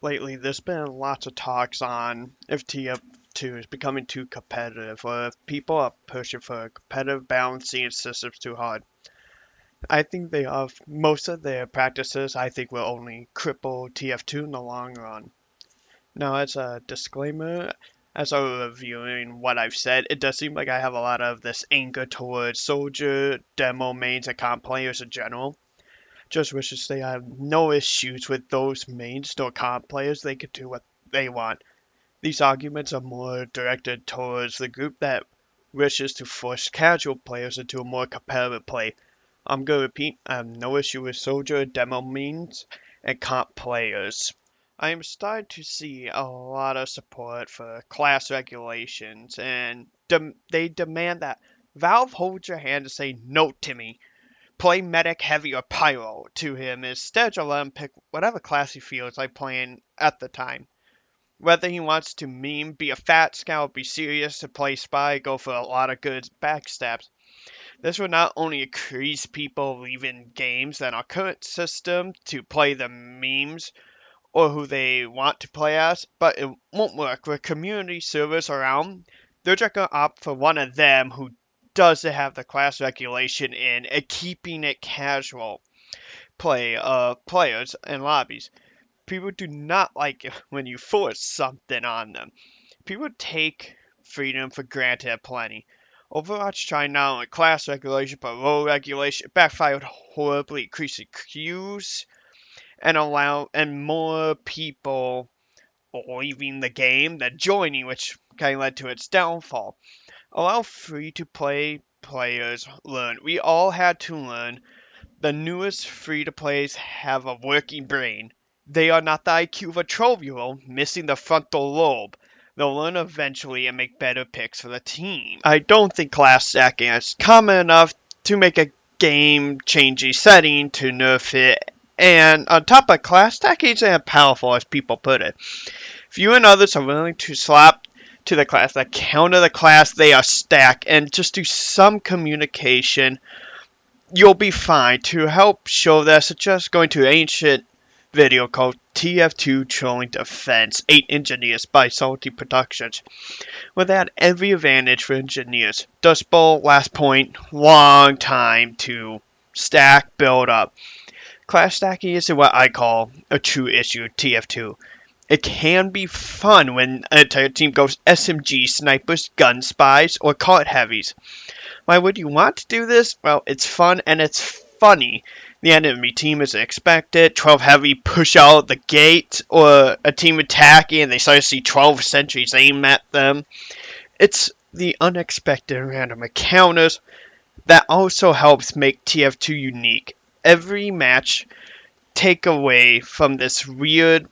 Lately, there's been lots of talks on if TF2 is becoming too competitive or if people are pushing for competitive balancing systems too hard. I think they have most of their practices I think will only cripple TF2 in the long run. Now, as a disclaimer, as I'm reviewing what I've said, it does seem like I have a lot of this anger towards soldier, demo mains, and comp players in general. Just wish to say I have no issues with those mains nor comp players. They can do what they want. These arguments are more directed towards the group that wishes to force casual players into a more competitive play. I'm going to repeat, I have no issue with soldier, demo mains, and comp players. I am starting to see a lot of support for class regulations, and they demand that Valve hold your hand and say no to me. Play medic, heavy, or pyro to him instead of let him pick whatever class he feels like playing at the time. Whether he wants to meme, be a fat scout, be serious, to play spy, go for a lot of good backstabs. This will not only increase people leaving games in our current system to play the memes or who they want to play as, but it won't work with community servers around. They're just gonna opt for one of them who doesn't have the class regulation in and keeping it casual play of players and lobbies. People do not like it when you force something on them. People take freedom for granted plenty. Overwatch tried not only class regulation but low regulation. It backfired horribly, increasing queues and more people leaving the game than joining, which kind of led to its downfall. Allow free to play players learn. We all had to learn. The newest free to plays have a working brain. They are not the IQ of a 12-year-old missing the frontal lobe. They'll learn eventually and make better picks for the team. I don't think class stacking is common enough to make a game changing setting to nerf it. And on top of class stacking isn't powerful as people put it. If you and others are willing to slap to the class that counter the class they are stacked and just do some communication, you'll be fine. To help show this, suggest going to ancient video called Tf2 Trolling Defense 8 Engineers by Salty Productions. Without every advantage for engineers. Dust Bowl, last point, long time to stack, build up. Class stacking isn't what I call a true issue TF2. It can be fun when an entire team goes SMG, snipers, gun spies, or cart heavies. Why would you want to do this? Well, it's fun and it's funny. The enemy team is expected, 12 heavy push out the gate, or a team attacking and they start to see 12 sentries aim at them. It's the unexpected random encounters that also helps make TF2 unique. Every match take away from this weird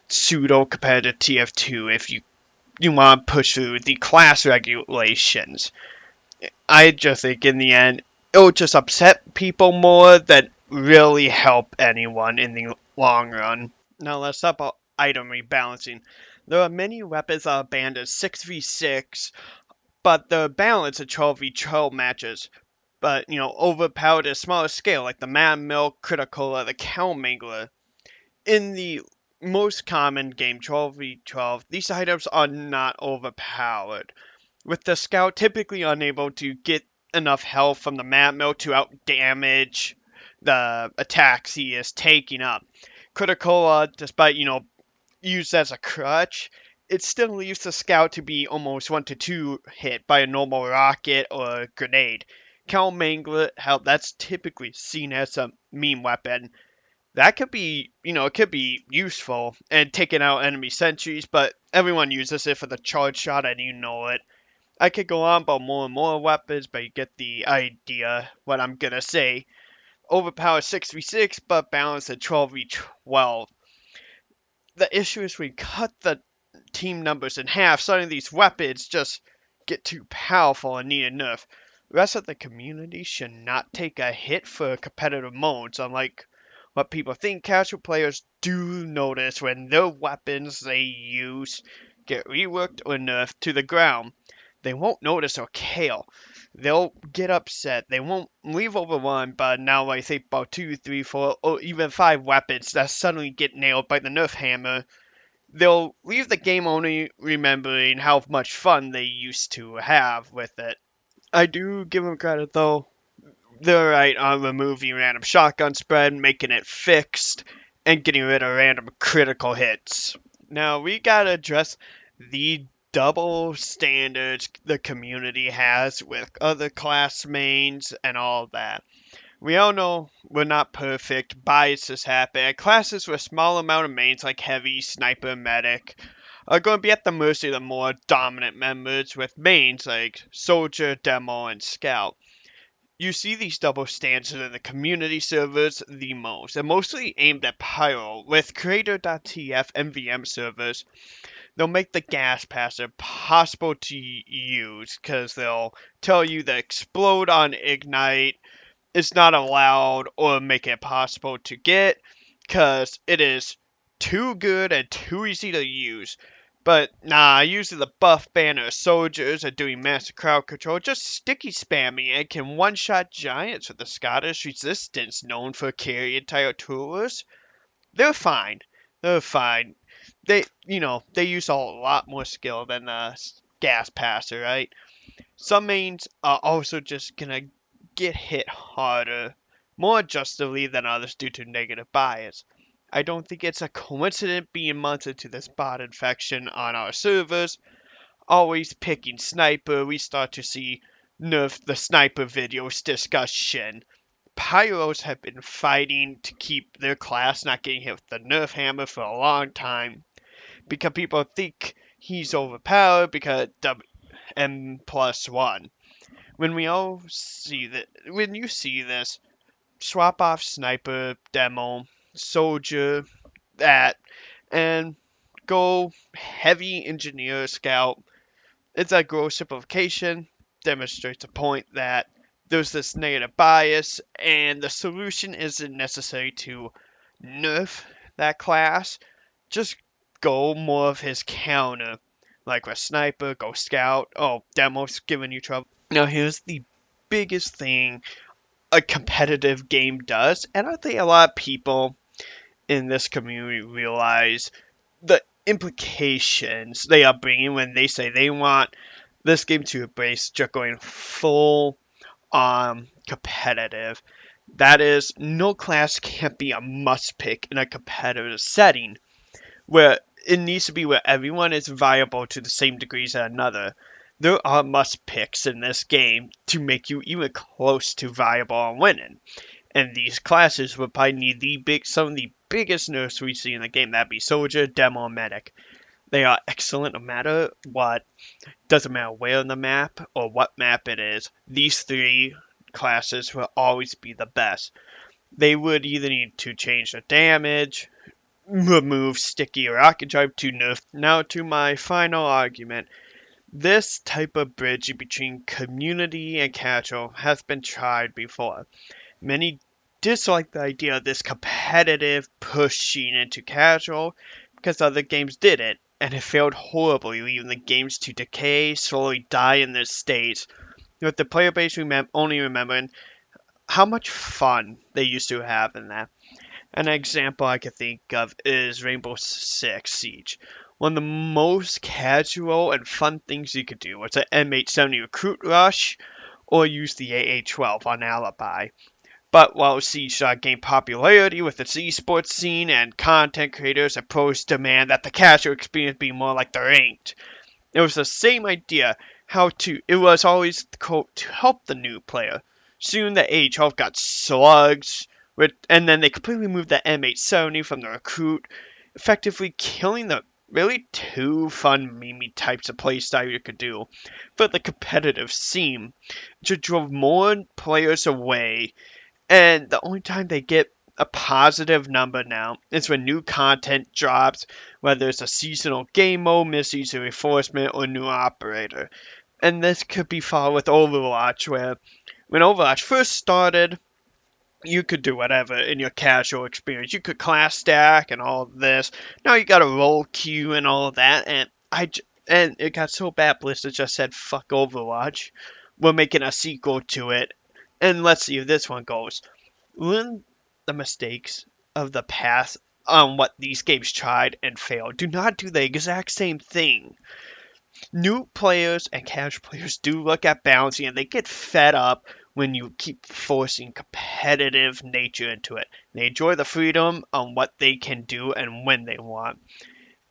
pseudo competitive TF2 if you want to push through the class regulations. I just think in the end, it'll just upset people more than really help anyone in the long run. Now let's talk about item rebalancing. There are many weapons that are banned as 6v6, but they're balanced in 12v12 matches. But, overpowered at a smaller scale, like the Mad Milk, Critical, or the Cow Mangler. In the most common game, 12v12, these items are not overpowered, with the scout typically unable to get enough health from the mad milk to outdamage the attacks he is taking up. Critical, despite used as a crutch, it still leaves the scout to be almost 1 to 2 hit by a normal rocket or grenade. Cow Manglet, how that's typically seen as a meme weapon. That could be, it could be useful and taking out enemy sentries, but everyone uses it for the charge shot and you know it. I could go on about more and more weapons, but you get the idea what I'm gonna say. Overpowered 6v6, but balanced at 12v12. The issue is we cut the team numbers in half, suddenly these weapons just get too powerful and need a nerf. The rest of the community should not take a hit for competitive modes, unlike what people think. Casual players do notice when their weapons they use get reworked or nerfed to the ground. They won't notice or care. they'll get upset. They won't leave over one, but now I say about two, three, four, or even five weapons that suddenly get nailed by the Nerf hammer. They'll leave the game only remembering how much fun they used to have with it. I do give them credit though. They're right on removing random shotgun spread, making it fixed, and getting rid of random critical hits. Now we gotta address the double standards the community has with other class mains and all that. We all know we're not perfect, biases happen, and classes with a small amount of mains like heavy, sniper, medic are going to be at the mercy of the more dominant members with mains like soldier, demo, and scout. You see these double standards in the community servers the most, and mostly aimed at Pyro. With Creator.tf and VM servers, they'll make the gas passer possible to use because they'll tell you that explode on ignite is not allowed or make it possible to get because it is too good and too easy to use. But nah, using the buff banner soldiers are doing massive crowd control, just sticky spamming and can one-shot giants with the Scottish resistance known for carrying entire tours. They're fine. They're fine. They use a lot more skill than the gas passer, right? Some mains are also just gonna get hit harder, more justly than others due to negative bias. I don't think it's a coincidence being months into this bot infection on our servers, always picking sniper, we start to see nerf the sniper videos discussion. Pyros have been fighting to keep their class not getting hit with the nerf hammer for a long time because people think he's overpowered because M plus one. When you see this, swap off sniper, demo, soldier, that, and go heavy engineer scout. It's a gross simplification, demonstrates a point that there's this negative bias, and the solution isn't necessary to nerf that class. Just go more of his counter. Like with sniper, go scout. Oh, demo's giving you trouble. Now here's the biggest thing a competitive game does, and I think a lot of people in this community realize the implications they are bringing when they say they want this game to embrace just going full competitive. That is, no class can be a must pick in a competitive setting where it needs to be where everyone is viable to the same degrees as another. There are must picks in this game to make you even close to viable and winning. And these classes would probably need some of the biggest nerfs we see in the game. That'd be Soldier, Demo, and Medic. They are excellent no matter what. Doesn't matter where on the map or what map it is. These three classes will always be the best. They would either need to change the damage, remove sticky rocket drive to nerf. Now to my final argument. This type of bridge between community and casual has been tried before. Many dislike the idea of this competitive pushing into casual because other games did it, and it failed horribly, leaving the games to decay, slowly die in their states, with the player base only remembering how much fun they used to have in that. An example I could think of is Rainbow Six Siege. One of the most casual and fun things you could do was an M870 recruit rush or use the AA-12 on Alibi. But while Siege gained popularity with its esports scene and content creators and pros demand that the casual experience be more like the ranked, it was the same idea. It was always, quote, to help the new player. Soon the A12 got slugs, and then they completely moved the M870 from the recruit, effectively killing the really two fun meme types of playstyle you could do for the competitive scene, which drove more players away. And the only time they get a positive number now is when new content drops, whether it's a seasonal game mode, mid-season reinforcement, or new operator. And this could be followed with Overwatch, where when Overwatch first started, you could do whatever in your casual experience. You could class stack and all of this. Now you got a roll queue and all of that, and it got so bad Blizzard just said fuck Overwatch. we're making a sequel to it, and let's see if this one goes. Learn the mistakes of the past on what these games tried and failed. Do not do the exact same thing. New players and casual players do look at balancing and they get fed up when you keep forcing competitive nature into it. They enjoy the freedom on what they can do and when they want.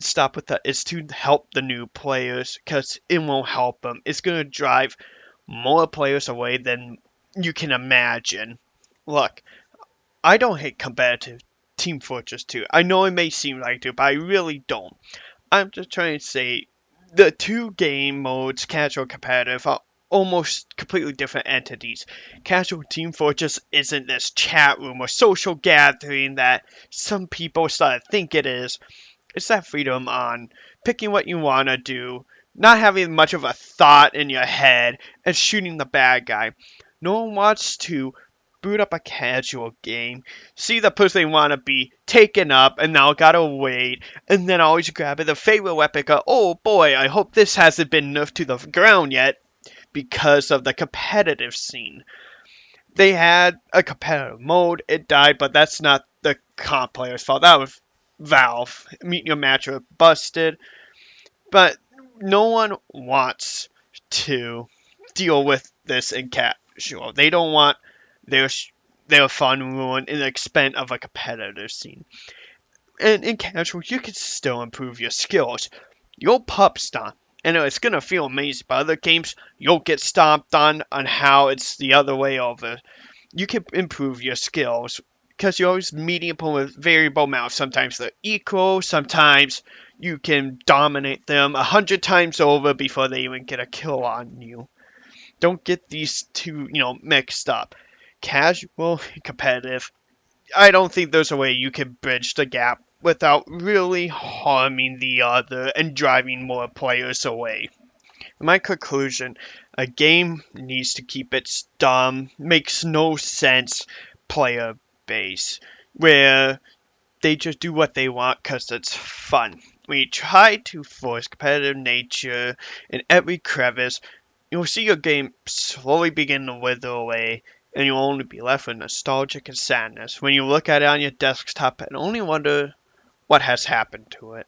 Stop with that. It's to help the new players because it won't help them. It's going to drive more players away than you can imagine. Look, I don't hate competitive Team Fortress 2. I know it may seem like it, but I really don't. I'm just trying to say the two game modes, casual and competitive, are almost completely different entities. Casual Team Fortress isn't this chat room or social gathering that some people start to think it is. It's that freedom on picking what you want to do, not having much of a thought in your head, and shooting the bad guy. No one wants to boot up a casual game, see the person they want to be taken up, and now gotta wait, and then always grab their favorite weapon. Go, oh boy, I hope this hasn't been nerfed to the ground yet because of the competitive scene. They had a competitive mode, it died, but that's not the comp player's fault. That was Valve. Meet your match was busted, but no one wants to deal with this in casual. They don't want their their fun ruined in the expense of a competitive scene. And in casual, you can still improve your skills. You'll pup stomp, and it's gonna feel amazing. But other games, you'll get stomped on how it's the other way over. You can improve your skills because you're always meeting people with variable amounts. Sometimes they're equal, sometimes you can dominate them 100 times over before they even get a kill on you. Don't get these two, mixed up. Casual, competitive. I don't think there's a way you can bridge the gap without really harming the other and driving more players away. In my conclusion, a game needs to keep its dumb, makes no sense player base, where they just do what they want because it's fun. When you try to force competitive nature in every crevice, you'll see your game slowly begin to wither away, and you'll only be left with nostalgic and sadness when you look at it on your desktop and only wonder what has happened to it.